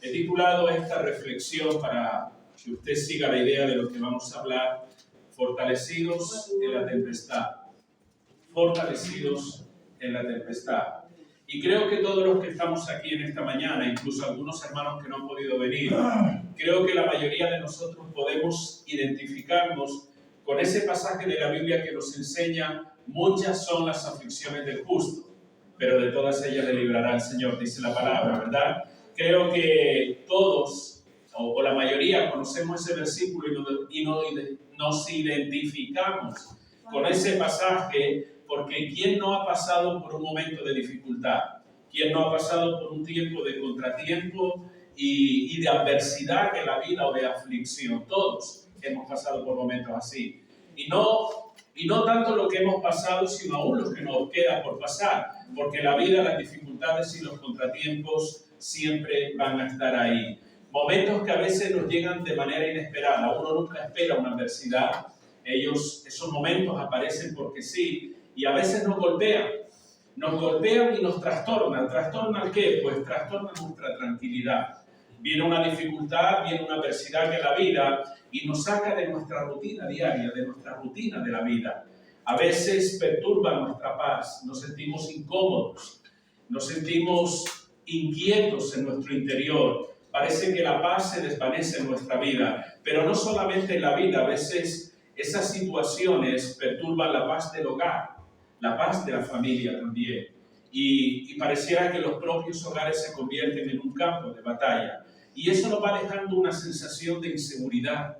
He titulado esta reflexión para que usted siga la idea de lo que vamos a hablar: fortalecidos en la tempestad. Fortalecidos en la tempestad. Y creo que todos los que estamos aquí en esta mañana, incluso algunos hermanos que no han podido venir, creo que la mayoría de nosotros podemos identificarnos con ese pasaje de la Biblia que nos enseña: muchas son las aflicciones del justo, pero de todas ellas le librará el Señor, dice la palabra, ¿verdad? Creo que todos, o la mayoría, conocemos ese versículo y nos identificamos con ese pasaje, porque ¿quién no ha pasado por un momento de dificultad? ¿Quién no ha pasado por un tiempo de contratiempo y de adversidad en la vida o de aflicción? Todos hemos pasado por momentos así. Y no tanto lo que hemos pasado, sino aún lo que nos queda por pasar, porque la vida, las dificultades y los contratiempos siempre van a estar ahí. Momentos que a veces nos llegan de manera inesperada. Uno nunca espera una adversidad. Esos momentos aparecen porque sí, y a veces nos golpean y nos trastornan. ¿Trastornan qué? Pues trastornan nuestra tranquilidad. Viene una dificultad, viene una adversidad en la vida y nos saca de nuestra rutina diaria, de nuestra rutina de la vida. A veces perturba nuestra paz, nos sentimos incómodos, nos sentimos inquietos en nuestro interior. Parece que la paz se desvanece en nuestra vida, pero no solamente en la vida. A veces esas situaciones perturban la paz del hogar, la paz de la familia también. Y pareciera que los propios hogares se convierten en un campo de batalla. Y eso nos va dejando una sensación de inseguridad,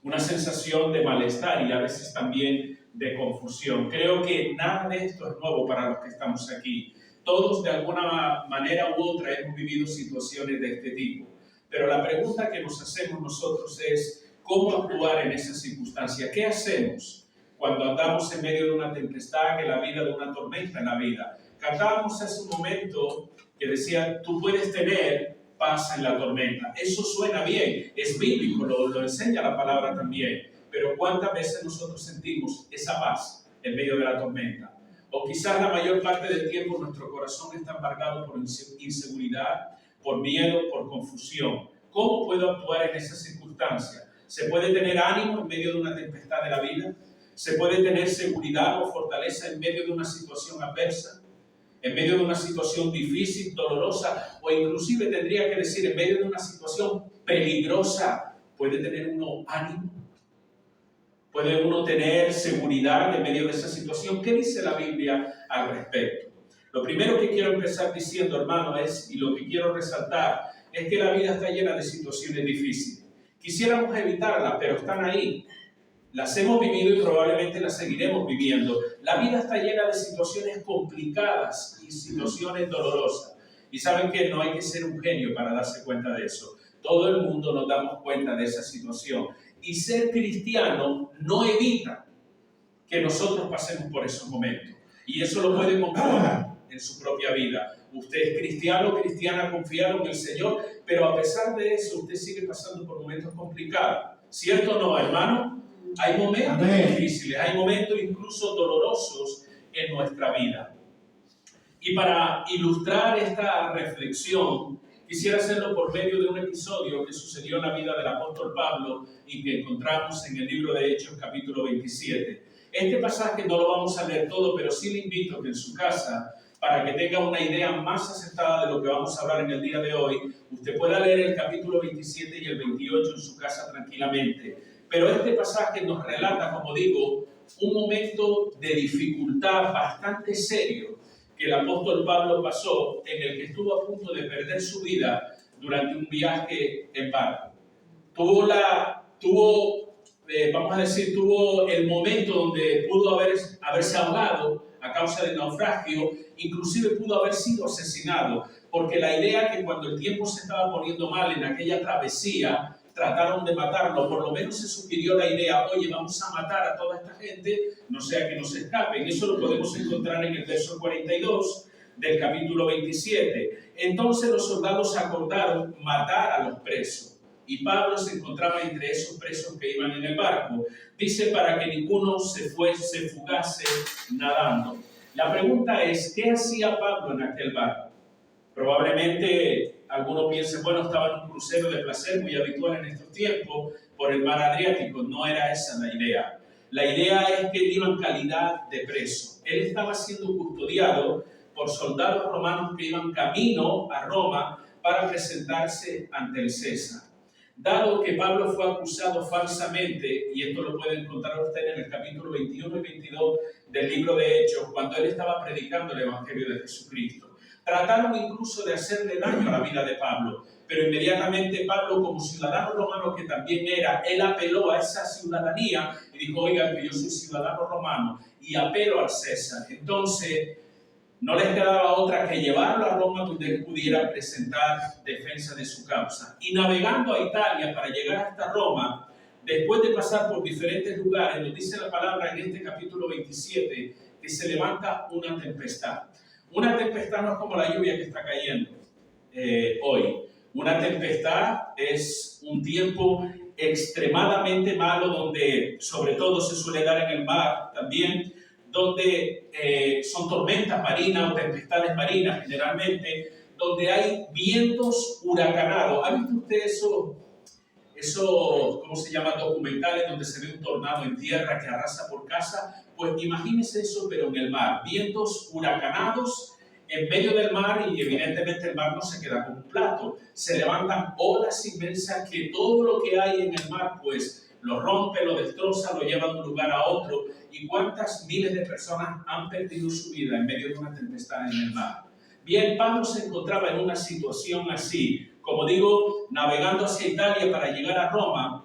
una sensación de malestar y a veces también de confusión. Creo que nada de esto es nuevo para los que estamos aquí. Todos de alguna manera u otra hemos vivido situaciones de este tipo. Pero la pregunta que nos hacemos nosotros es: ¿cómo actuar en esa circunstancia? ¿Qué hacemos cuando andamos en medio de una tempestad, en la vida, de una tormenta en la vida? Cantábamos hace un momento que decía: tú puedes tener paz en la tormenta. Eso suena bien, es bíblico, lo enseña la palabra también. Pero ¿cuántas veces nosotros sentimos esa paz en medio de la tormenta? O quizás la mayor parte del tiempo nuestro corazón está embargado por inseguridad, por miedo, por confusión. ¿Cómo puedo actuar en esa circunstancia? ¿Se puede tener ánimo en medio de una tempestad de la vida? ¿Se puede tener seguridad o fortaleza en medio de una situación adversa? ¿En medio de una situación difícil, dolorosa? O inclusive tendría que decir, en medio de una situación peligrosa, ¿puede tener uno ánimo? ¿Puede uno tener seguridad en medio de esa situación? ¿Qué dice la Biblia al respecto? Lo primero que quiero empezar diciendo, hermano, y lo que quiero resaltar, es que la vida está llena de situaciones difíciles. Quisiéramos evitarlas, pero están ahí. Las hemos vivido y probablemente las seguiremos viviendo. La vida está llena de situaciones complicadas y situaciones dolorosas. Y saben que no hay que ser un genio para darse cuenta de eso. Todo el mundo nos damos cuenta de esa situación. Y ser cristiano no evita que nosotros pasemos por esos momentos. Y eso lo puede comprobar en su propia vida. Usted es cristiano, cristiana, confiado en el Señor, pero a pesar de eso, usted sigue pasando por momentos complicados. ¿Cierto o no, hermano? Hay momentos difíciles, hay momentos incluso dolorosos en nuestra vida. Y para ilustrar esta reflexión, quisiera hacerlo por medio de un episodio que sucedió en la vida del apóstol Pablo y que encontramos en el libro de Hechos, capítulo 27. Este pasaje no lo vamos a leer todo, pero sí le invito a que en su casa, para que tenga una idea más acertada de lo que vamos a hablar en el día de hoy, usted pueda leer el capítulo 27 y el 28 en su casa tranquilamente. Pero este pasaje nos relata, como digo, un momento de dificultad bastante serio que el apóstol Pablo pasó, en el que estuvo a punto de perder su vida durante un viaje en barco. Tuvo el momento donde pudo haberse ahogado a causa del naufragio, inclusive pudo haber sido asesinado, porque la idea que cuando el tiempo se estaba poniendo mal en aquella travesía, trataron de matarlo. Por lo menos se sugirió la idea: oye, vamos a matar a toda esta gente, no sea que nos escapen. Eso lo podemos encontrar en el verso 42 del capítulo 27. Entonces los soldados acordaron matar a los presos, y Pablo se encontraba entre esos presos que iban en el barco. Dice: para que ninguno se fugase nadando. La pregunta es: ¿qué hacía Pablo en aquel barco? Probablemente algunos piensen, bueno, estaba en un crucero de placer muy habitual en estos tiempos por el mar Adriático. No era esa la idea. La idea es que él iba en calidad de preso. Él estaba siendo custodiado por soldados romanos que iban camino a Roma para presentarse ante el César. Dado que Pablo fue acusado falsamente, y esto lo pueden encontrar ustedes en el capítulo 21 y 22 del libro de Hechos, cuando él estaba predicando el Evangelio de Jesucristo. Trataron incluso de hacerle daño a la vida de Pablo, pero inmediatamente Pablo, como ciudadano romano que también era, él apeló a esa ciudadanía y dijo, oiga, que yo soy ciudadano romano y apelo al César. Entonces, no les quedaba otra que llevarlo a Roma donde él pudiera presentar defensa de su causa. Y navegando a Italia para llegar hasta Roma, después de pasar por diferentes lugares, nos dice la palabra en este capítulo 27 que se levanta una tempestad. Una tempestad no es como la lluvia que está cayendo hoy. Una tempestad es un tiempo extremadamente malo donde sobre todo se suele dar en el mar también, donde son tormentas marinas o tempestades marinas generalmente, donde hay vientos huracanados. ¿Ha visto usted esos, ¿cómo se llama?, documentales donde se ve un tornado en tierra que arrasa por casa? Pues imagínese eso, pero en el mar. Vientos huracanados en medio del mar y evidentemente el mar no se queda con un plato. Se levantan olas inmensas que todo lo que hay en el mar, pues, lo rompe, lo destroza, lo lleva de un lugar a otro. ¿Y cuántas miles de personas han perdido su vida en medio de una tempestad en el mar? Bien, Pablo se encontraba en una situación así, como digo, navegando hacia Italia para llegar a Roma,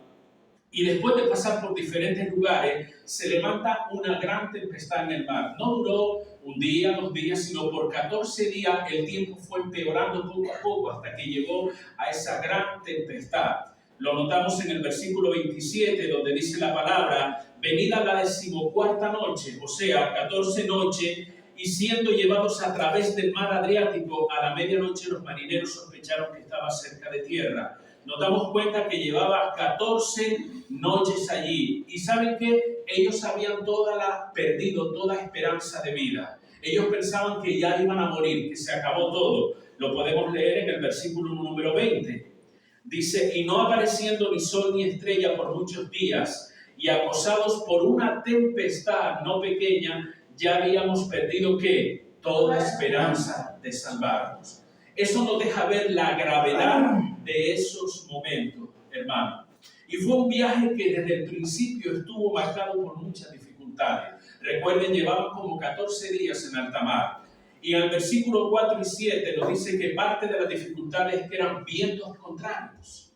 y después de pasar por diferentes lugares, se levanta una gran tempestad en el mar. No duró un día, 2 días, sino por 14 días el tiempo fue empeorando poco a poco hasta que llegó a esa gran tempestad. Lo notamos en el versículo 27, donde dice la palabra, venida la 14ª noche, o sea, 14 noches, y siendo llevados a través del mar Adriático, a la medianoche los marineros sospecharon que estaba cerca de tierra. Nos damos cuenta que llevaba 14 noches allí. ¿Y saben qué? Ellos habían perdido toda esperanza de vida. Ellos pensaban que ya iban a morir, que se acabó todo. Lo podemos leer en el versículo número 20. Dice, y no apareciendo ni sol ni estrella por muchos días, y acosados por una tempestad no pequeña, ya habíamos perdido, ¿qué? Toda esperanza de salvarnos. Eso nos deja ver la gravedad de esos momentos, hermano. Y fue un viaje que desde el principio estuvo marcado por muchas dificultades. Recuerden, llevaban como 14 días en alta mar. Y en el versículo 4 y 7 nos dice que parte de las dificultades es que eran vientos contrarios.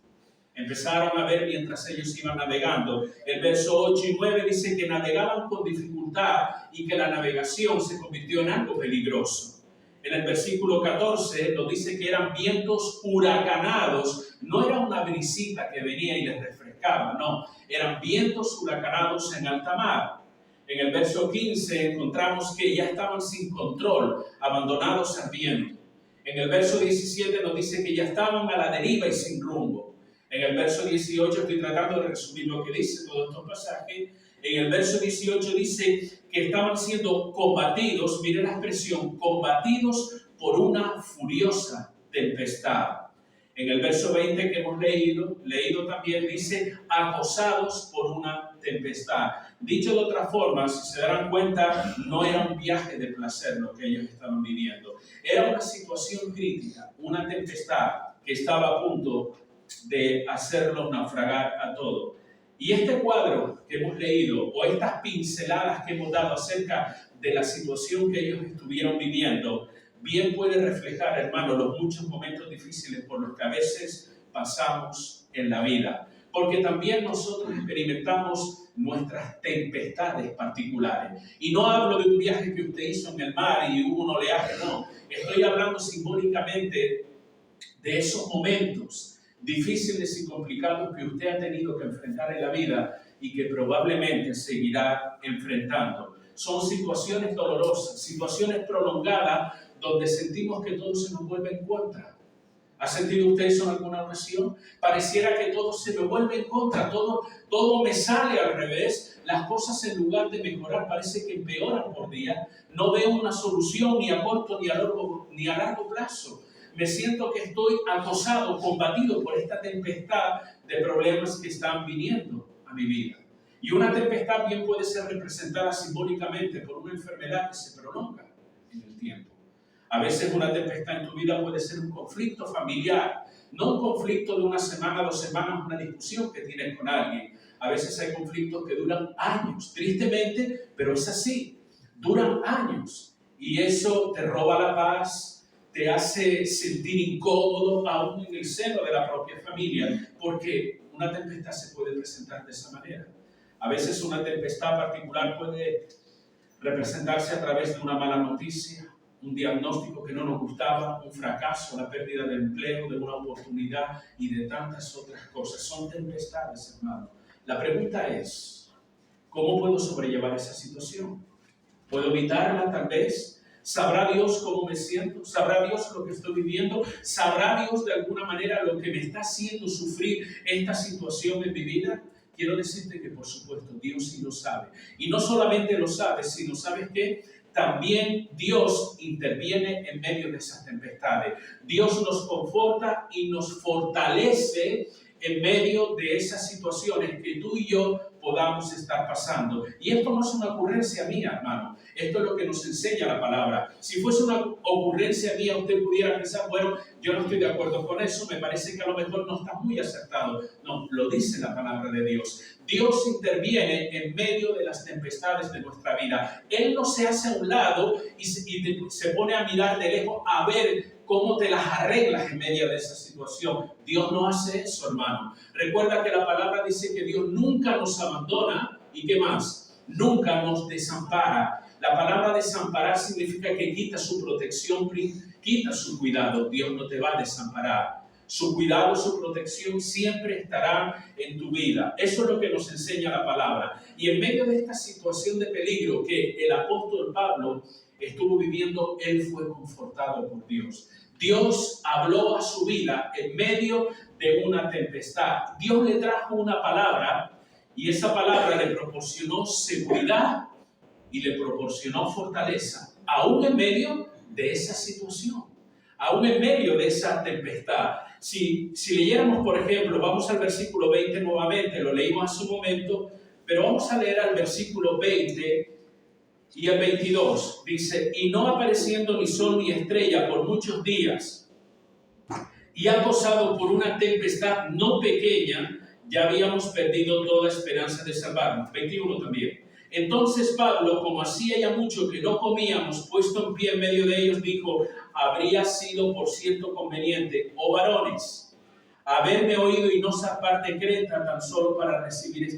Empezaron a ver mientras ellos iban navegando. El verso 8 y 9 dice que navegaban con dificultad y que la navegación se convirtió en algo peligroso. En el versículo 14 nos dice que eran vientos huracanados. No era una brisita que venía y les refrescaba, no. Eran vientos huracanados en alta mar. En el verso 15 encontramos que ya estaban sin control, abandonados al viento. En el verso 17 nos dice que ya estaban a la deriva y sin rumbo. En el verso 18, estoy tratando de resumir lo que dice todos estos pasajes. En el verso 18 dice que estaban siendo combatidos, miren la expresión, combatidos por una furiosa tempestad. En el verso 20 que hemos leído también dice acosados por una tempestad. Dicho de otra forma, si se darán cuenta, no era un viaje de placer lo que ellos estaban viviendo. Era una situación crítica, una tempestad que estaba a punto de hacerlos naufragar a todos. Y este cuadro que hemos leído, o estas pinceladas que hemos dado acerca de la situación que ellos estuvieron viviendo, bien puede reflejar, hermano, los muchos momentos difíciles por los que a veces pasamos en la vida. Porque también nosotros experimentamos nuestras tempestades particulares. Y no hablo de un viaje que usted hizo en el mar y hubo un oleaje, no. Estoy hablando simbólicamente de esos momentos difíciles y complicados que usted ha tenido que enfrentar en la vida y que probablemente seguirá enfrentando. Son situaciones dolorosas, situaciones prolongadas donde sentimos que todo se nos vuelve en contra. ¿Ha sentido usted eso en alguna ocasión? Pareciera que todo se me vuelve en contra, todo me sale al revés. Las cosas en lugar de mejorar parece que empeoran por día. No veo una solución ni a corto ni a largo plazo. me siento que estoy acosado, combatido por esta tempestad de problemas que están viniendo a mi vida. Y una tempestad bien puede ser representada simbólicamente por una enfermedad que se prolonga en el tiempo. A veces una tempestad en tu vida puede ser un conflicto familiar, no un conflicto de una semana, 2 semanas, una discusión que tienes con alguien. A veces hay conflictos que duran años, tristemente, pero es así, duran años. Y eso te roba la paz, te hace sentir incómodo aún en el seno de la propia familia, porque una tempestad se puede presentar de esa manera. A veces una tempestad particular puede representarse a través de una mala noticia, un diagnóstico que no nos gustaba, un fracaso, la pérdida de empleo, de una oportunidad y de tantas otras cosas. Son tempestades, hermano. La pregunta es, ¿cómo puedo sobrellevar esa situación? ¿Puedo evitarla tal vez? ¿Sabrá Dios cómo me siento? ¿Sabrá Dios lo que estoy viviendo? ¿Sabrá Dios de alguna manera lo que me está haciendo sufrir esta situación en mi vida? Quiero decirte que por supuesto Dios sí lo sabe. Y no solamente lo sabe, sino ¿sabes qué? También Dios interviene en medio de esas tempestades. Dios nos conforta y nos fortalece en medio de esas situaciones que tú y yo podamos estar pasando. Y esto no es una ocurrencia mía, hermano. Esto es lo que nos enseña la palabra. Si fuese una ocurrencia mía, usted pudiera pensar, bueno, yo no estoy de acuerdo con eso, me parece que a lo mejor no está muy acertado. No, lo dice la palabra de Dios. Dios interviene en medio de las tempestades de nuestra vida. Él no se hace a un lado y se pone a mirar de lejos a ver cómo te las arreglas en medio de esa situación. Dios no hace eso, hermano. Recuerda que la palabra dice que Dios nunca nos abandona y ¿qué más? Nunca nos desampara. La palabra desamparar significa que quita su protección, quita su cuidado. Dios no te va a desamparar. Su cuidado, su protección siempre estará en tu vida. Eso es lo que nos enseña la palabra. Y en medio de esta situación de peligro que el apóstol Pablo estuvo viviendo, él fue confortado por Dios. Dios habló a su vida en medio de una tempestad. Dios le trajo una palabra y esa palabra le proporcionó seguridad y le proporcionó fortaleza, aún en medio de esa situación, aún en medio de esa tempestad. Si leyéramos, por ejemplo, vamos al versículo 20 nuevamente, lo leímos hace un momento, pero vamos a leer al versículo 20 y el 22. Dice, y no apareciendo ni sol ni estrella por muchos días, y acosado por una tempestad no pequeña, ya habíamos perdido toda esperanza de salvarnos. 21 también. Entonces Pablo, como hacía ya mucho que no comíamos, puesto en pie en medio de ellos, dijo, habría sido por cierto conveniente, oh varones, haberme oído y no zarpar de Creta tan solo para recibir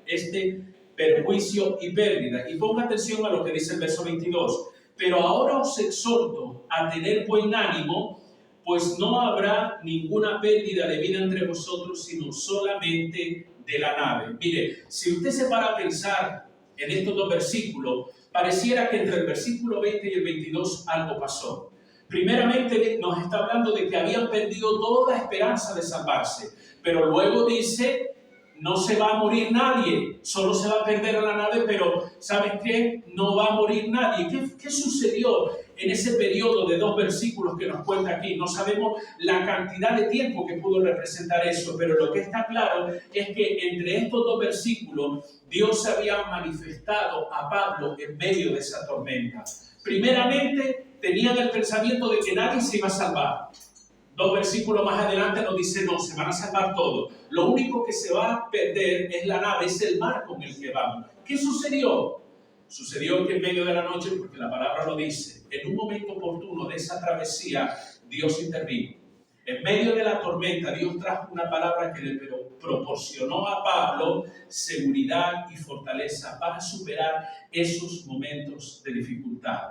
este perjuicio y pérdida. Y ponga atención a lo que dice el verso 22. Pero ahora os exhorto a tener buen ánimo, pues no habrá ninguna pérdida de vida entre vosotros, sino solamente de la nave. Mire, si usted se para a pensar en estos dos versículos, pareciera que entre el versículo 20 y el 22 algo pasó. Primeramente nos está hablando de que habían perdido toda esperanza de salvarse, pero luego dice, no se va a morir nadie, solo se va a perder a la nave, pero ¿sabes qué? No va a morir nadie. ¿Qué sucedió en ese periodo de 2 versículos que nos cuenta aquí? No sabemos la cantidad de tiempo que pudo representar eso, pero lo que está claro es que entre estos 2 versículos Dios había manifestado a Pablo en medio de esa tormenta. Primeramente, tenían el pensamiento de que nadie se iba a salvar. 2 versículos más adelante nos dice, no, se van a salvar todos. Lo único que se va a perder es la nave, es el barco en el que vamos. ¿Qué sucedió? Sucedió que en medio de la noche, porque la palabra lo dice, en un momento oportuno de esa travesía, Dios intervino. En medio de la tormenta, Dios trajo una palabra que le proporcionó a Pablo seguridad y fortaleza para superar esos momentos de dificultad.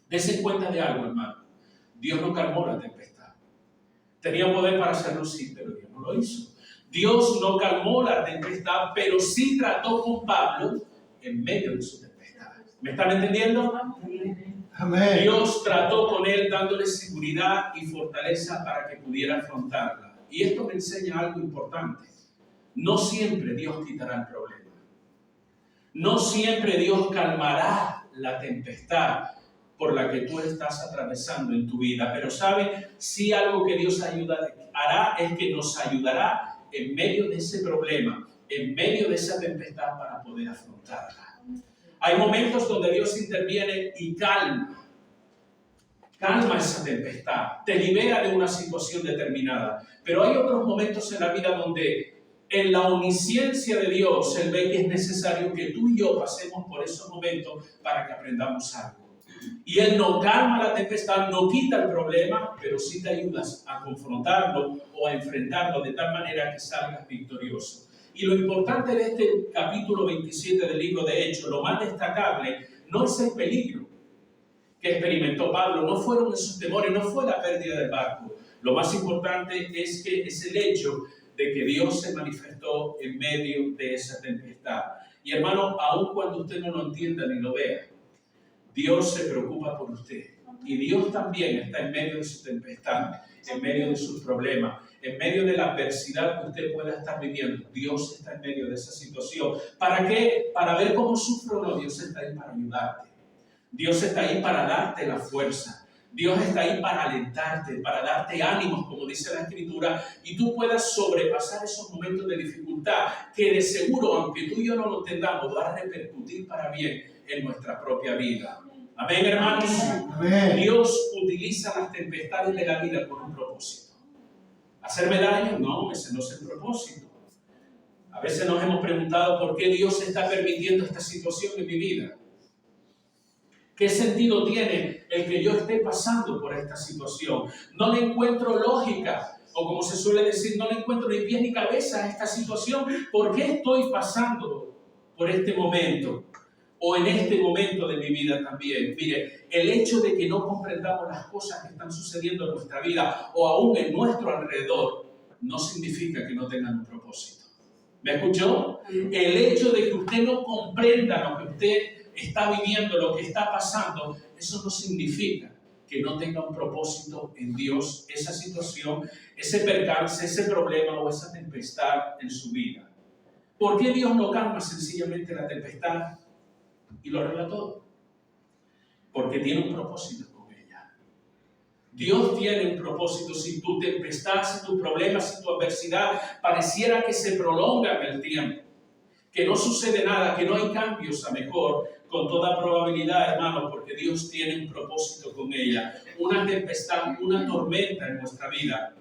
Dese cuenta de algo, hermano. Dios no calmó la tempestad. Tenía poder para hacerlo, sí, pero Dios no lo hizo. Dios no calmó la tempestad, pero sí trató con Pablo en medio de su tempestad. ¿Me están entendiendo? Amén. Dios trató con él dándole seguridad y fortaleza para que pudiera afrontarla. Y esto me enseña algo importante. No siempre Dios quitará el problema. No siempre Dios calmará la tempestad. por la que tú estás atravesando en tu vida. Pero ¿sabe? Sí, algo que Dios hará es que nos ayudará en medio de ese problema, en medio de esa tempestad para poder afrontarla. Hay momentos donde Dios interviene y calma esa tempestad, te libera de una situación determinada. Pero hay otros momentos en la vida donde en la omnisciencia de Dios, Él ve que es necesario que tú y yo pasemos por esos momentos para que aprendamos algo. Y Él no calma la tempestad, no quita el problema, pero sí te ayudas a confrontarlo o a enfrentarlo de tal manera que salgas victorioso. Y lo importante de este capítulo 27 del libro de Hechos, lo más destacable, no es el peligro que experimentó Pablo, no fueron esos temores, no fue la pérdida del barco. Lo más importante es que es el hecho de que Dios se manifestó en medio de esa tempestad. Y hermano, aun cuando usted no lo entienda ni lo vea, Dios se preocupa por usted. Y Dios también está en medio de su tempestad, en medio de sus problemas, en medio de la adversidad que usted pueda estar viviendo. Dios está en medio de esa situación. ¿Para qué? Para ver cómo sufre o no. Dios está ahí para ayudarte. Dios está ahí para darte la fuerza. Dios está ahí para alentarte, para darte ánimos, como dice la Escritura, y tú puedas sobrepasar esos momentos de dificultad que de seguro, aunque tú y yo no lo entendamos, va a repercutir para bien en nuestra propia vida. Amén, hermanos. Amén. Dios utiliza las tempestades de la vida con un propósito. ¿Hacerme daño? No, ese no es el propósito. A veces nos hemos preguntado por qué Dios está permitiendo esta situación en mi vida. ¿Qué sentido tiene el que yo esté pasando por esta situación? No le encuentro lógica, o como se suele decir, no le encuentro ni pies ni cabeza a esta situación. ¿Por qué estoy pasando por este momento? O en este momento de mi vida también. Mire, el hecho de que no comprendamos las cosas que están sucediendo en nuestra vida o aún en nuestro alrededor, no significa que no tengan un propósito. ¿Me escuchó? El hecho de que usted no comprenda lo que usted está viviendo, lo que está pasando, eso no significa que no tenga un propósito en Dios, esa situación, ese percance, ese problema o esa tempestad en su vida. ¿Por qué Dios no calma sencillamente la tempestad y lo arregla todo? Porque tiene un propósito con ella. Dios tiene un propósito. Si tu tempestad, si tu problema, si tu adversidad pareciera que se prolonga en el tiempo, que no sucede nada, que no hay cambios a mejor, con toda probabilidad, hermano, porque Dios tiene un propósito con ella. Una tempestad, una tormenta en nuestra vida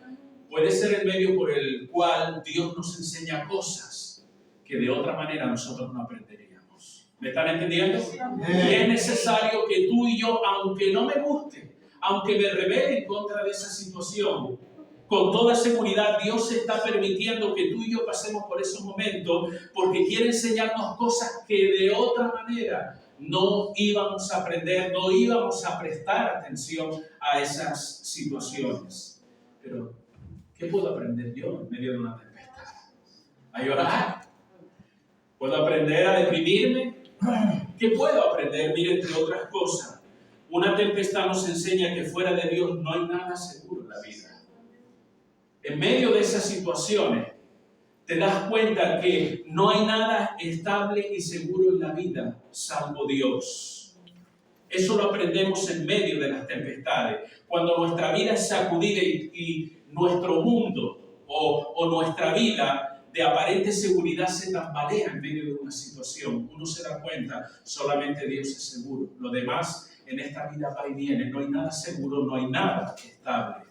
puede ser el medio por el cual Dios nos enseña cosas que de otra manera nosotros no aprenderíamos. ¿Me están entendiendo? Y es necesario que tú y yo, aunque no me guste, aunque me rebele en contra de esa situación, con toda seguridad Dios está permitiendo que tú y yo pasemos por esos momentos porque quiere enseñarnos cosas que de otra manera no íbamos a aprender, no íbamos a prestar atención a esas situaciones. Pero, ¿qué puedo aprender yo en medio de una tempestad? ¿A llorar? ¿Puedo aprender a deprimirme? ¿Qué puedo aprender? Mire, entre otras cosas, una tempestad nos enseña que fuera de Dios no hay nada seguro en la vida. En medio de esas situaciones, te das cuenta que no hay nada estable y seguro en la vida, salvo Dios. Eso lo aprendemos en medio de las tempestades. Cuando nuestra vida es sacudida y nuestro mundo o nuestra vida de aparente seguridad se tambalea en medio de una situación, uno se da cuenta, solamente Dios es seguro. Lo demás en esta vida va y viene. No hay nada seguro, no hay nada estable.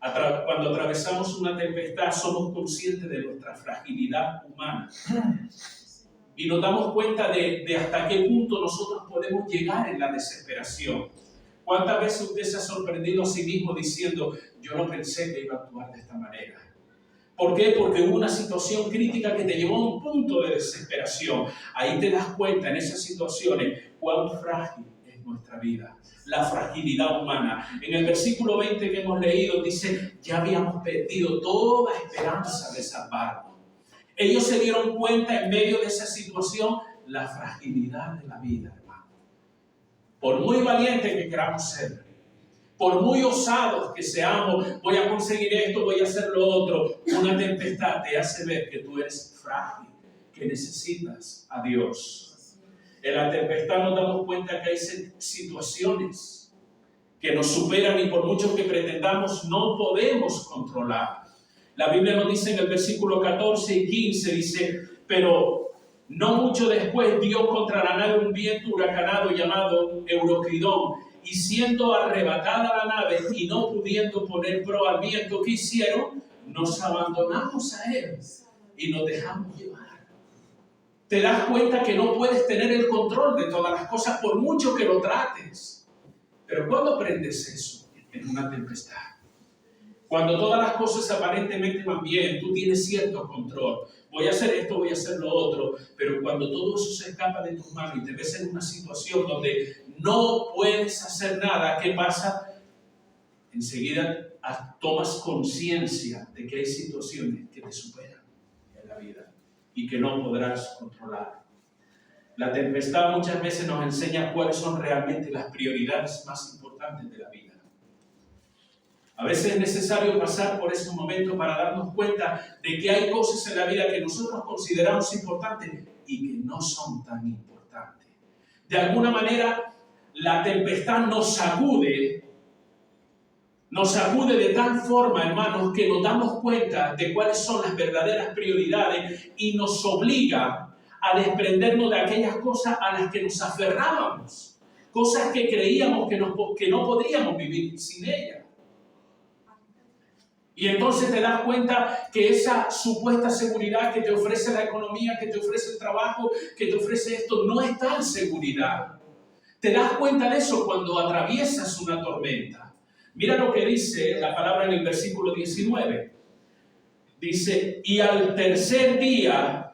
Cuando atravesamos una tempestad somos conscientes de nuestra fragilidad humana y nos damos cuenta de hasta qué punto nosotros podemos llegar en la desesperación. ¿Cuántas veces usted se ha sorprendido a sí mismo diciendo, yo no pensé que iba a actuar de esta manera? ¿Por qué? Porque hubo una situación crítica que te llevó a un punto de desesperación. Ahí te das cuenta en esas situaciones cuán frágil es nuestra vida, la fragilidad humana. En el versículo 20 que hemos leído dice, ya habíamos perdido toda esperanza de salvarnos. Ellos se dieron cuenta en medio de esa situación la fragilidad de la vida, hermano. Por muy valientes que queramos ser, por muy osados que seamos, voy a conseguir esto, voy a hacer lo otro, una tempestad te hace ver que tú eres frágil, que necesitas a Dios. En la tempestad nos damos cuenta que hay situaciones que nos superan y por mucho que pretendamos no podemos controlar. La Biblia nos dice en el versículo 14 y 15, dice, pero no mucho después dio contra la nave un viento huracanado llamado Euroclidón, y siendo arrebatada la nave y no pudiendo poner proa al viento, ¿qué hicieron? Nos abandonamos a él y nos dejamos llevar. Te das cuenta que no puedes tener el control de todas las cosas por mucho que lo trates. Pero ¿cuándo aprendes eso? En una tempestad. Cuando todas las cosas aparentemente van bien, tú tienes cierto control. Voy a hacer esto, voy a hacer lo otro. Pero cuando todo eso se escapa de tus manos y te ves en una situación donde no puedes hacer nada, ¿qué pasa? Enseguida tomas conciencia de que hay situaciones que te superan en la vida y que no podrás controlar. La tempestad muchas veces nos enseña cuáles son realmente las prioridades más importantes de la vida. A veces es necesario pasar por ese momento para darnos cuenta de que hay cosas en la vida que nosotros consideramos importantes y que no son tan importantes. De alguna manera, la tempestad nos sacude de tal forma, hermanos, que nos damos cuenta de cuáles son las verdaderas prioridades y nos obliga a desprendernos de aquellas cosas a las que nos aferrábamos, cosas que creíamos que no podríamos vivir sin ellas. Y entonces te das cuenta que esa supuesta seguridad que te ofrece la economía, que te ofrece el trabajo, que te ofrece esto, no es tal seguridad. Te das cuenta de eso cuando atraviesas una tormenta. Mira lo que dice la palabra en el versículo 19. Dice, y al tercer día,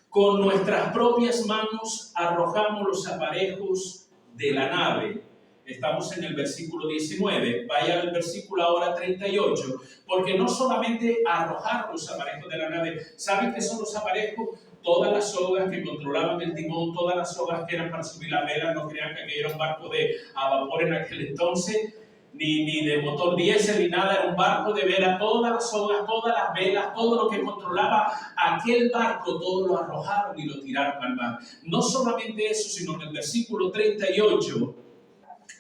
con nuestras propias manos arrojamos los aparejos de la nave. Estamos en el versículo 19, vaya al versículo ahora 38, porque no solamente arrojar los aparejos de la nave, ¿saben qué son los aparejos? Todas las sogas que controlaban el timón, todas las sogas que eran para subir la vela, no crean que era un barco a vapor en aquel entonces, ni de motor diésel ni nada, era un barco de vela, todas las sogas, todas las velas, todo lo que controlaba aquel barco, todo lo arrojaron y lo tiraron al mar. No solamente eso, sino en el versículo 38,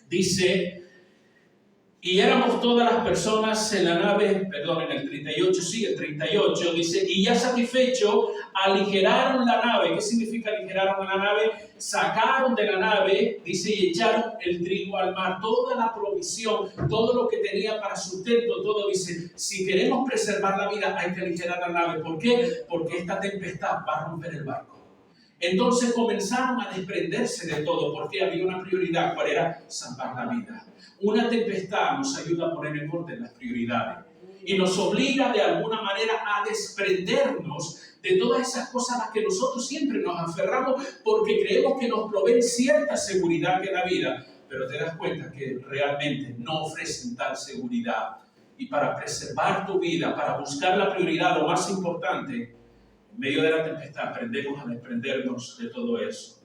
dice, y éramos todas las personas en la nave, perdón, en el 38, sí, el 38, dice, y ya satisfecho, aligeraron la nave. ¿Qué significa aligeraron la nave? Sacaron de la nave, dice, y echaron el trigo al mar. Toda la provisión, todo lo que tenía para sustento, todo, dice, si queremos preservar la vida, hay que aligerar la nave. ¿Por qué? Porque esta tempestad va a romper el barco. Entonces comenzaron a desprenderse de todo porque había una prioridad. ¿Cuál era? Salvar la vida. Una tempestad nos ayuda a poner en orden las prioridades y nos obliga de alguna manera a desprendernos de todas esas cosas a las que nosotros siempre nos aferramos porque creemos que nos proveen cierta seguridad que la vida, pero te das cuenta que realmente no ofrecen tal seguridad. Y para preservar tu vida, para buscar la prioridad, lo más importante, en medio de la tempestad aprendemos a desprendernos de todo eso.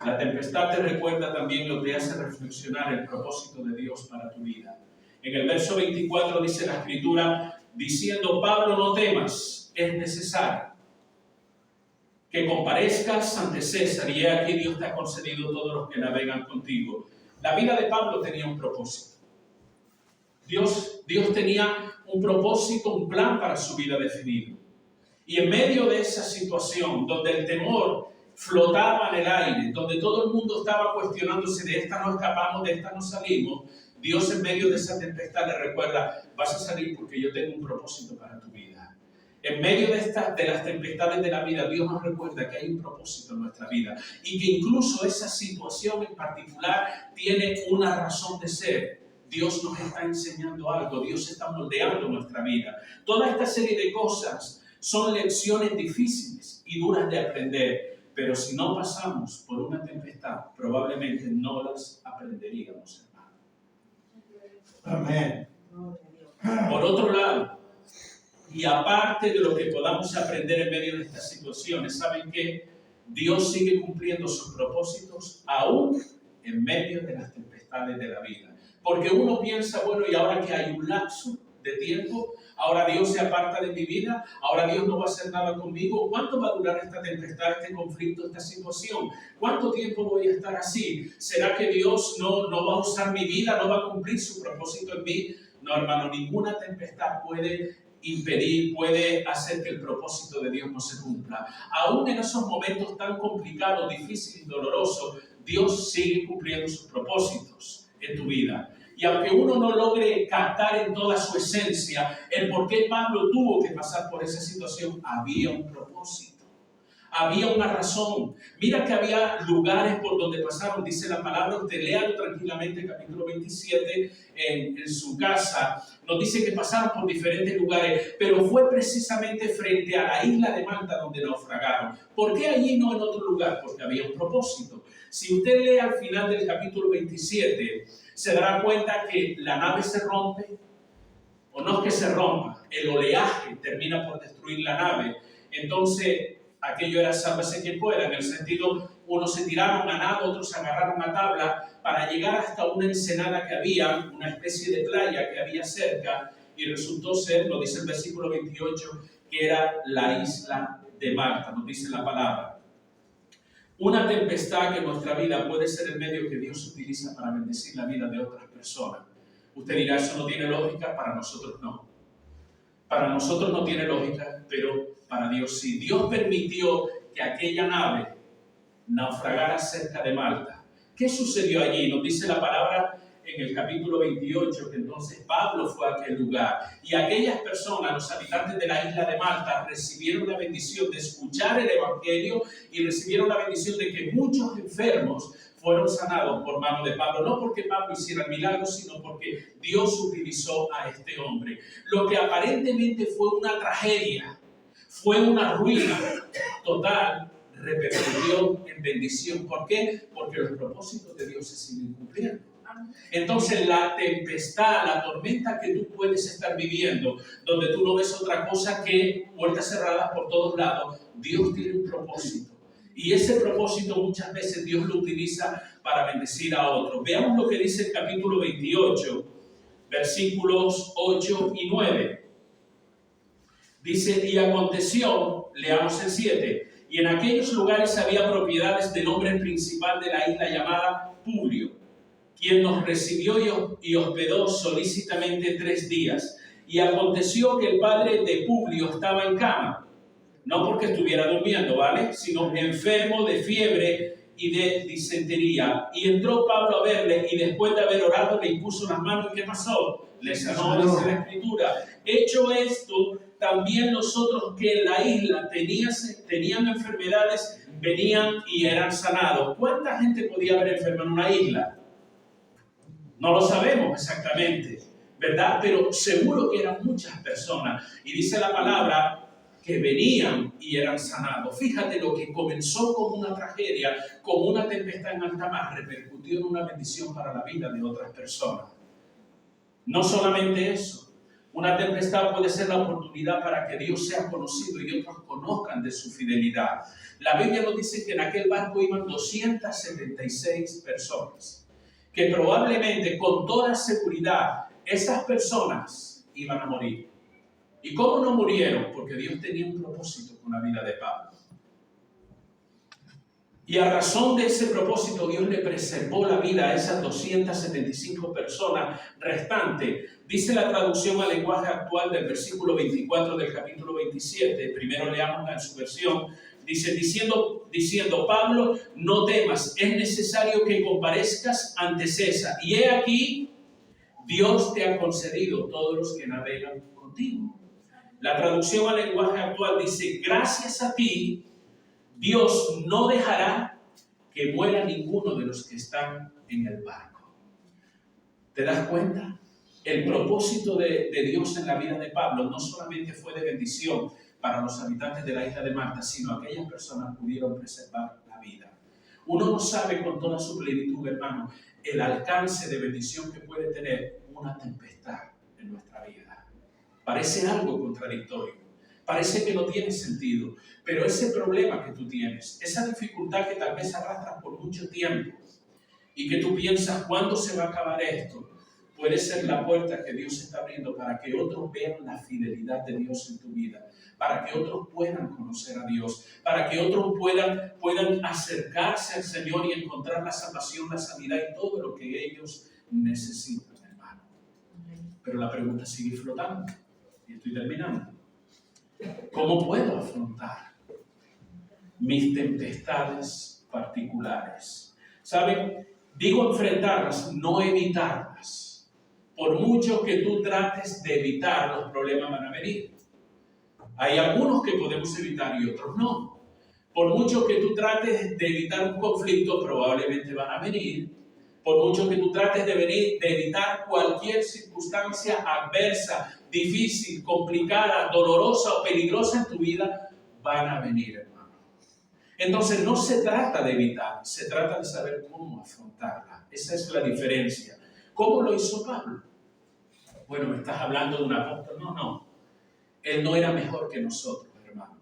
La tempestad te recuerda también lo que hace reflexionar el propósito de Dios para tu vida. En el verso 24 dice la Escritura, diciendo, Pablo, no temas, es necesario que comparezcas ante César, y he aquí Dios te ha concedido todos los que navegan contigo. La vida de Pablo tenía un propósito. Dios tenía un propósito, un plan para su vida definido. Y en medio de esa situación, donde el temor flotaba en el aire, donde todo el mundo estaba cuestionándose, de esta no escapamos, de esta no salimos, Dios en medio de esa tempestad le recuerda, vas a salir porque yo tengo un propósito para tu vida. En medio de las tempestades de la vida, Dios nos recuerda que hay un propósito en nuestra vida y que incluso esa situación en particular tiene una razón de ser. Dios nos está enseñando algo, Dios está moldeando nuestra vida. Toda esta serie de cosas son lecciones difíciles y duras de aprender, pero si no pasamos por una tempestad, probablemente no las aprenderíamos, hermano. Amén. Por otro lado, y aparte de lo que podamos aprender en medio de estas situaciones, ¿saben qué? Dios sigue cumpliendo sus propósitos aún en medio de las tempestades de la vida. Porque uno piensa, bueno, y ahora que hay un lapso de tiempo. Ahora Dios se aparta de mi vida. Ahora Dios no va a hacer nada conmigo. ¿Cuánto va a durar esta tempestad, este conflicto, esta situación? ¿Cuánto tiempo voy a estar así? ¿Será que Dios no va a usar mi vida? ¿No va a cumplir su propósito en mí? No, hermano, ninguna tempestad puede impedir, puede hacer que el propósito de Dios no se cumpla. Aún en esos momentos tan complicados, difíciles y dolorosos, Dios sigue cumpliendo sus propósitos en tu vida. Y aunque uno no logre captar en toda su esencia el por qué Pablo tuvo que pasar por esa situación, había un propósito. Había una razón. Mira que había lugares por donde pasaron, dice la palabra, usted léalo tranquilamente, capítulo 27, en su casa. Nos dice que pasaron por diferentes lugares, pero fue precisamente frente a la isla de Malta donde naufragaron. ¿Por qué allí no en otro lugar? Porque había un propósito. Si usted lee al final del capítulo 27, se dará cuenta que la nave se rompe, o no es que se rompa, el oleaje termina por destruir la nave. Entonces, aquello era sálvese quien pueda, en el sentido, unos se tiraron a nado, otros se agarraron a tabla para llegar hasta una ensenada que había, una especie de playa que había cerca, y resultó ser, lo dice el versículo 28, que era la isla de Malta, nos dice la palabra. Una tempestad que en nuestra vida puede ser el medio que Dios utiliza para bendecir la vida de otras personas. Usted dirá, eso no tiene lógica, para nosotros no. Para nosotros no tiene lógica, pero para Dios sí. Dios permitió que aquella nave naufragara cerca de Malta. ¿Qué sucedió allí? Nos dice la palabra en el capítulo 28 que entonces Pablo fue a aquel lugar y aquellas personas, los habitantes de la isla de Malta, recibieron la bendición de escuchar el evangelio y recibieron la bendición de que muchos enfermos fueron sanados por mano de Pablo, no porque Pablo hiciera el milagro, sino porque Dios utilizó a este hombre. Lo que aparentemente fue una tragedia, fue una ruina total, repercutió en bendición. ¿Por qué? Porque los propósitos de Dios se siguen cumpliendo. Entonces la tempestad, la tormenta que tú puedes estar viviendo, donde tú no ves otra cosa que puertas cerradas por todos lados, Dios tiene un propósito. Y ese propósito muchas veces Dios lo utiliza para bendecir a otros. Veamos lo que dice el capítulo 28, versículos 8 y 9. Dice, y aconteció, leamos el 7, y en aquellos lugares había propiedades del hombre principal de la isla llamada Publio, quien nos recibió y hospedó solícitamente 3 días. Y aconteció que el padre de Publio estaba en cama, no porque estuviera durmiendo, ¿vale? Sino enfermo de fiebre y de disentería. Y entró Pablo a verle y después de haber orado le impuso las manos. ¿Qué pasó? Le sanó, dice la Escritura. Hecho esto, también los otros que en la isla tenían enfermedades, venían y eran sanados. ¿Cuánta gente podía haber enfermo en una isla? No lo sabemos exactamente, ¿verdad? Pero seguro que eran muchas personas. Y dice la palabra que venían y eran sanados. Fíjate, lo que comenzó como una tragedia, como una tempestad en alta mar, repercutió en una bendición para la vida de otras personas. No solamente eso, una tempestad puede ser la oportunidad para que Dios sea conocido y otros conozcan de su fidelidad. La Biblia nos dice que en aquel barco iban 276 personas, que probablemente con toda seguridad esas personas iban a morir. ¿Y cómo no murieron? Porque Dios tenía un propósito con la vida de Pablo. Y a razón de ese propósito, Dios le preservó la vida a esas 275 personas restantes. Dice la traducción al lenguaje actual del versículo 24 del capítulo 27. Primero leamos en su versión. Dice, diciendo, Pablo, no temas, es necesario que comparezcas ante César. Y he aquí, Dios te ha concedido todos los que navegan contigo. La traducción al lenguaje actual dice, gracias a ti, Dios no dejará que muera ninguno de los que están en el barco. ¿Te das cuenta? El propósito de Dios en la vida de Pablo no solamente fue de bendición para los habitantes de la isla de Malta, sino aquellas personas pudieron preservar la vida. Uno no sabe con toda su plenitud, hermano, el alcance de bendición que puede tener una tempestad en nuestra vida. Parece algo contradictorio, parece que no tiene sentido, pero ese problema que tú tienes, esa dificultad que tal vez arrastras por mucho tiempo y que tú piensas, ¿cuándo se va a acabar esto? puede ser la puerta que Dios está abriendo para que otros vean la fidelidad de Dios en tu vida, para que otros puedan conocer a Dios, para que otros puedan acercarse al Señor y encontrar la salvación, la sanidad y todo lo que ellos necesitan, hermano. Pero la pregunta sigue flotando, y estoy terminando. ¿Cómo puedo afrontar mis tempestades particulares? ¿Saben? Digo enfrentarlas, no evitarlas. Por mucho que tú trates de evitar, los problemas van a venir. Hay algunos que podemos evitar y otros no. Por mucho que tú trates de evitar un conflicto, probablemente van a venir. Por mucho que tú trates de evitar cualquier circunstancia adversa, difícil, complicada, dolorosa o peligrosa en tu vida, van a venir, hermano. Entonces no se trata de evitar, se trata de saber cómo afrontarla. Esa es la diferencia. ¿Cómo lo hizo Pablo? Bueno, ¿me estás hablando de un apóstol? No. Él no era mejor que nosotros, hermano.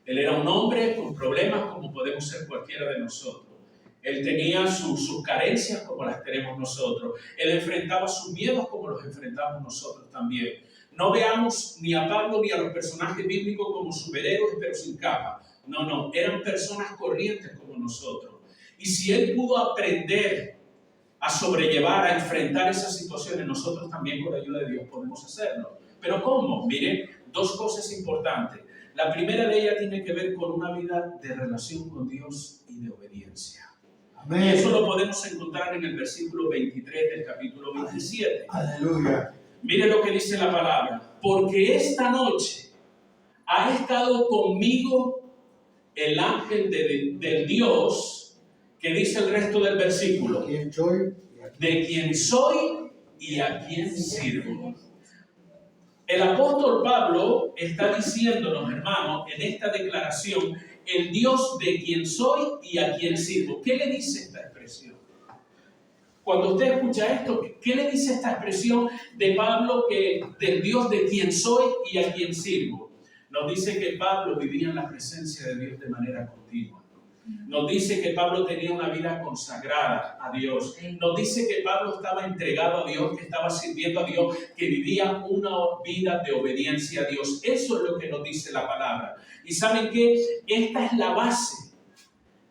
Él era un hombre con problemas como podemos ser cualquiera de nosotros. Él tenía sus carencias como las tenemos nosotros. Él enfrentaba sus miedos como los enfrentamos nosotros también. No veamos ni a Pablo ni a los personajes bíblicos como superhéroes pero sin capa. No, eran personas corrientes como nosotros. Y si él pudo aprender a sobrellevar, a enfrentar esas situaciones, nosotros también con la ayuda de Dios podemos hacerlo. ¿Pero cómo? Miren, dos cosas importantes. La primera de ellas tiene que ver con una vida de relación con Dios y de obediencia. Amén. Y eso lo podemos encontrar en el versículo 23 del capítulo 27. Aleluya. Mire lo que dice la palabra. Porque esta noche ha estado conmigo el ángel del Dios, que dice el resto del versículo, de quien soy y a quien sirvo. El apóstol Pablo está diciéndonos, hermanos, en esta declaración, el Dios de quien soy y a quien sirvo. ¿Qué le dice esta expresión? Cuando usted escucha esto, ¿qué le dice esta expresión de Pablo, del Dios de quien soy y a quien sirvo? Nos dice que Pablo vivía en la presencia de Dios de manera continua. Nos dice que Pablo tenía una vida consagrada a Dios. Nos dice que Pablo estaba entregado a Dios, que estaba sirviendo a Dios, que vivía una vida de obediencia a Dios. Eso es lo que nos dice la palabra. Y ¿saben qué? Esta es la base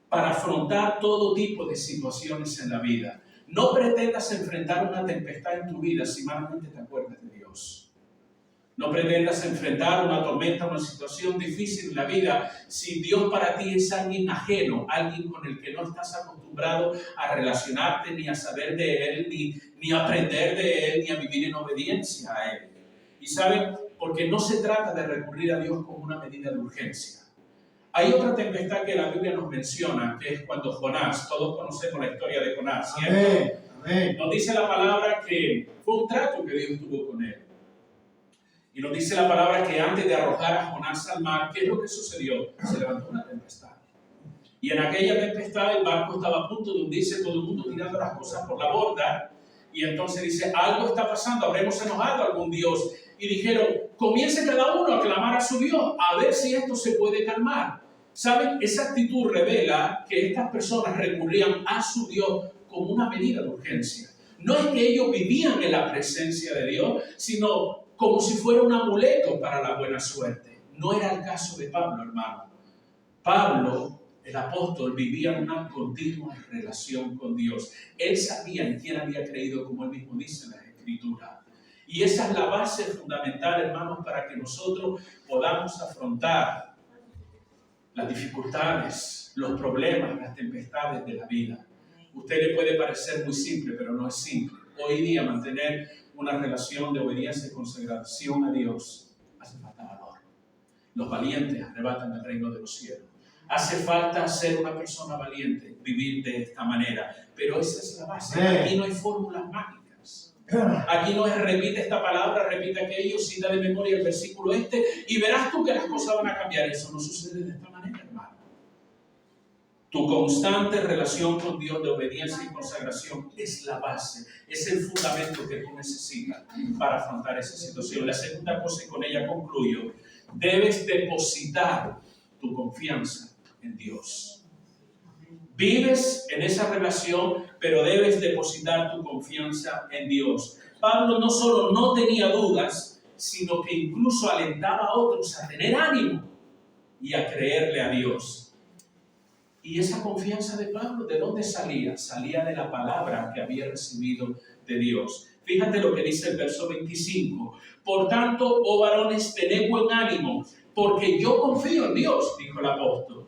para afrontar todo tipo de situaciones en la vida. No pretendas enfrentar una tempestad en tu vida si malamente te acuerdas de Dios. No pretendas enfrentar una tormenta, una situación difícil en la vida si Dios para ti es alguien ajeno, alguien con el que no estás acostumbrado a relacionarte, ni a saber de Él, ni a aprender de Él, ni a vivir en obediencia a Él. Y ¿saben? Porque no se trata de recurrir a Dios como una medida de urgencia. Hay otra tempestad que la Biblia nos menciona, que es cuando Jonás, todos conocemos la historia de Jonás, ¿cierto? Amén, amén. Nos dice la palabra que fue un trato que Dios tuvo con él. Y nos dice la palabra que antes de arrojar a Jonás al mar, ¿qué es lo que sucedió? Se levantó una tempestad. Y en aquella tempestad el barco estaba a punto de hundirse, todo el mundo tirando las cosas por la borda. Y entonces dice, algo está pasando, habremos enojado a algún Dios. Y dijeron, comience cada uno a clamar a su Dios, a ver si esto se puede calmar. ¿Saben? Esa actitud revela que estas personas recurrían a su Dios como una medida de urgencia. No es que ellos vivían en la presencia de Dios, sino como si fuera un amuleto para la buena suerte. No era el caso de Pablo, hermano. Pablo, el apóstol, vivía en una continua relación con Dios. Él sabía en quién había creído, como él mismo dice en las Escrituras. Y esa es la base fundamental, hermanos, para que nosotros podamos afrontar las dificultades, los problemas, las tempestades de la vida. Usted le puede parecer muy simple, pero no es simple. Hoy día mantener una relación de obediencia y consagración a Dios hace falta valor. Los valientes arrebatan el reino de los cielos. Hace falta ser una persona valiente, vivir de esta manera. Pero esa es la base. Aquí no hay fórmulas mágicas. Aquí no es repite esta palabra, repite aquello, cita de memoria el versículo y verás tú que las cosas van a cambiar. Eso no sucede de esta manera, hermano. Tu constante relación con Dios de obediencia y consagración es la base, es el fundamento que tú necesitas para afrontar esa situación. La segunda cosa, y con ella concluyo, debes depositar tu confianza en Dios. Vives en esa relación, pero debes depositar tu confianza en Dios. Pablo no solo no tenía dudas, sino que incluso alentaba a otros a tener ánimo y a creerle a Dios. Y esa confianza de Pablo, ¿de dónde salía? Salía de la palabra que había recibido de Dios. Fíjate lo que dice el verso 25. Por tanto, oh varones, tened buen ánimo, porque yo confío en Dios, dijo el apóstol,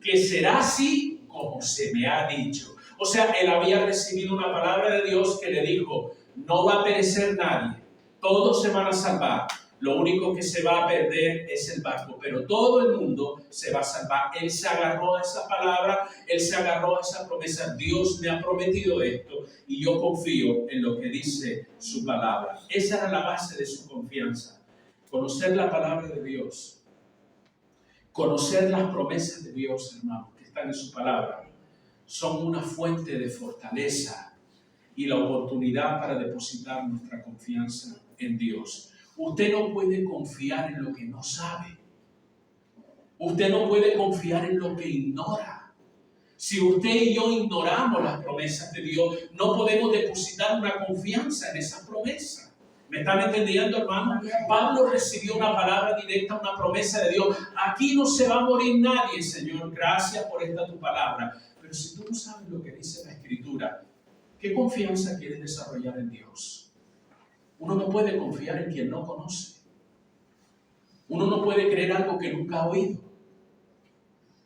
que será así como se me ha dicho. O sea, él había recibido una palabra de Dios que le dijo, no va a perecer nadie, todos se van a salvar. Lo único que se va a perder es el barco, pero todo el mundo se va a salvar. Él se agarró a esa palabra, él se agarró a esa promesa. Dios me ha prometido esto y yo confío en lo que dice su palabra. Esa era la base de su confianza. Conocer la palabra de Dios. Conocer las promesas de Dios, hermanos, que están en su palabra, son una fuente de fortaleza y la oportunidad para depositar nuestra confianza en Dios. Usted no puede confiar en lo que no sabe. Usted no puede confiar en lo que ignora. Si usted y yo ignoramos las promesas de Dios, no podemos depositar una confianza en esa promesa. ¿Me están entendiendo, hermano? Pablo recibió una palabra directa, una promesa de Dios. Aquí no se va a morir nadie, Señor. Gracias por esta tu palabra. Pero si tú no sabes lo que dice la Escritura, ¿qué confianza quieres desarrollar en Dios? Uno no puede confiar en quien no conoce. Uno no puede creer algo que nunca ha oído.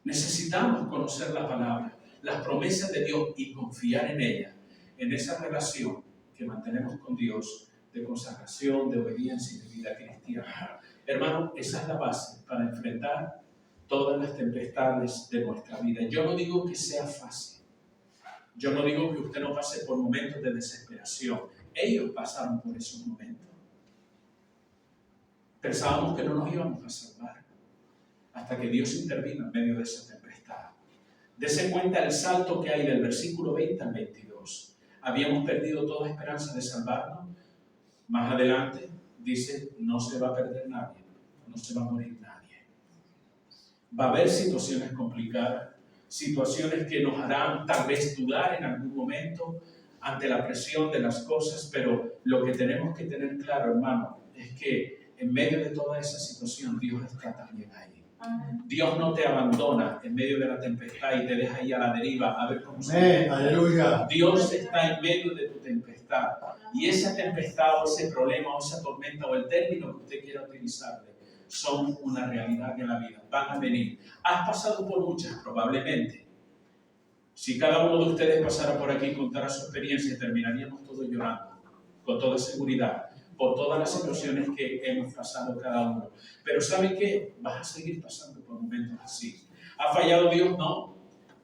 Necesitamos conocer la palabra, las promesas de Dios y confiar en ella, en esa relación que mantenemos con Dios de consagración, de obediencia y de vida cristiana. Hermano, esa es la base para enfrentar todas las tempestades de nuestra vida. Yo no digo que sea fácil. Yo no digo que usted no pase por momentos de desesperación. Ellos pasaron por esos momentos. Pensábamos que no nos íbamos a salvar hasta que Dios intervino en medio de esa tempestad. Dese cuenta el salto que hay del versículo 20 al 22. Habíamos perdido toda esperanza de salvarnos. Más adelante dice, no se va a perder nadie, no se va a morir nadie. Va a haber situaciones complicadas, situaciones que nos harán tal vez dudar en algún momento ante la presión de las cosas, pero lo que tenemos que tener claro, hermano, es que en medio de toda esa situación Dios está también ahí. Dios no te abandona en medio de la tempestad y te deja ahí a la deriva a ver cómo se aleluya. Dios está en medio de tu tempestad y esa tempestad o ese problema o esa tormenta o el término que usted quiera utilizarle son una realidad de la vida, van a venir. Has pasado por muchas probablemente. Si cada uno de ustedes pasara por aquí y contara su experiencia, terminaríamos todos llorando, con toda seguridad, por todas las situaciones que hemos pasado cada uno. Pero ¿sabe qué? Vas a seguir pasando por momentos así. ¿Ha fallado Dios? No.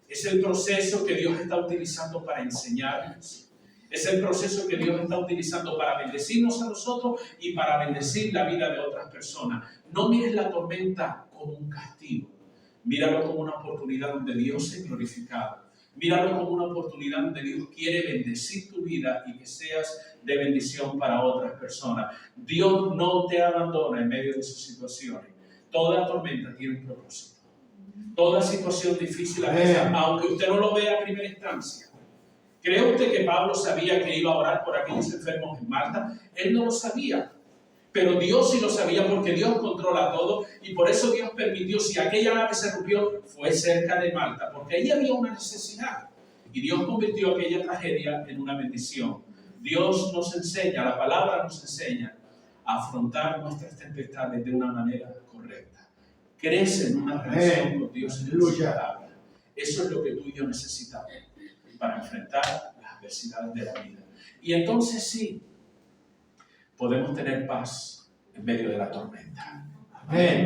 Es el proceso que Dios está utilizando para enseñarnos. Es el proceso que Dios está utilizando para bendecirnos a nosotros y para bendecir la vida de otras personas. No mires la tormenta como un castigo. Míralo como una oportunidad donde Dios es glorificado. Míralo como una oportunidad donde Dios quiere bendecir tu vida y que seas de bendición para otras personas. Dios no te abandona en medio de sus situaciones. Toda tormenta tiene un propósito. Toda situación difícil, aunque usted no lo vea a primera instancia. ¿Cree usted que Pablo sabía que iba a orar por aquellos enfermos en Malta? Él no lo sabía. Pero Dios sí lo sabía porque Dios controla todo y por eso Dios permitió, si aquella nave se rompió, fue cerca de Malta, porque ahí había una necesidad. Y Dios convirtió aquella tragedia en una bendición. Dios nos enseña, la palabra nos enseña a afrontar nuestras tempestades de una manera correcta. Crece en una relación con Dios en su palabra. Eso es lo que tú y yo necesitamos para enfrentar las adversidades de la vida. Y entonces sí, podemos tener paz en medio de la tormenta. Amén.